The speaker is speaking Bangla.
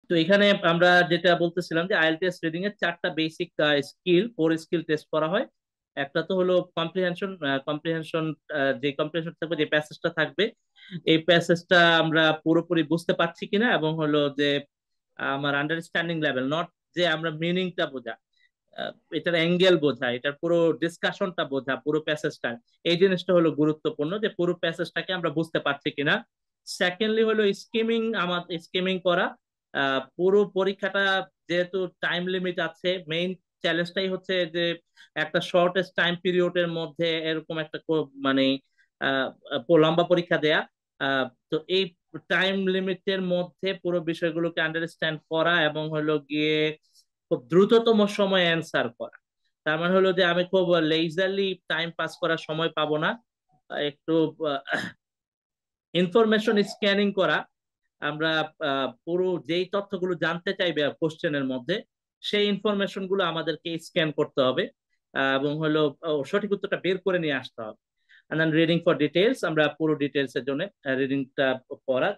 তো এখানে আমরা যেটা বলতেছিলাম যে আইএলটিএস রিডিং এর চারটা basic skill, core skill test করা হয়। একটা তো হলো কম্প্রিহেনশন। কম্প্রিহেনশন, যে কম্প্রিহেনশন থাকবে, যে প্যাসেজটা থাকবে, এই প্যাসেজটা আমরা পুরোপুরি বুঝতে পারছি কিনা, এবং হলো যে আমার আন্ডারস্ট্যান্ডিং লেভেল, নট যে আমরা মিনিংটা বোঝা, এটার অ্যাঙ্গেল বোঝা, এটার পুরো ডিসকাশনটা বোঝা, পুরো প্যাসেজটা, এই জিনিসটা হলো গুরুত্বপূর্ণ, যে পুরো প্যাসেজটাকে আমরা বুঝতে পারছি কিনা। সেকেন্ডলি হলো স্কিমিং, আমার স্কিমিং করা। পুরো পরীক্ষাটা যেহেতু টাইম লিমিট আছে, মেইন চ্যালেঞ্জটাই হচ্ছে যে একটা শর্টেস্ট টাইম পিরিয়ডের মধ্যে এরকম একটা মানে আহ, লম্বা পরীক্ষা দেয়া। তো এই টাইম লিমিটের মধ্যে পুরো বিষয়গুলোকে আন্ডারস্ট্যান্ড করা এবং হলো গিয়ে খুব দ্রুততম সময়ে অ্যান্সার করা। তার মানে হলো যে আমি খুব লেজারলি টাইম পাস করার সময় পাবো না, একটু ইনফরমেশন স্ক্যানিং করা। আমরা পুরো যেই তথ্যগুলো জানতে চাইবে কোশ্চেনের মধ্যে, সেই ইনফরমেশন গুলো আমাদেরকে স্ক্যান করতে হবে, এবং হলো সঠিক উত্তরটা বের করে নিয়ে আসতে হবে। রিডিং ফর ডিটেলস, আমরা পুরো ডিটেলস এর জন্য রিডিংটা পড়া।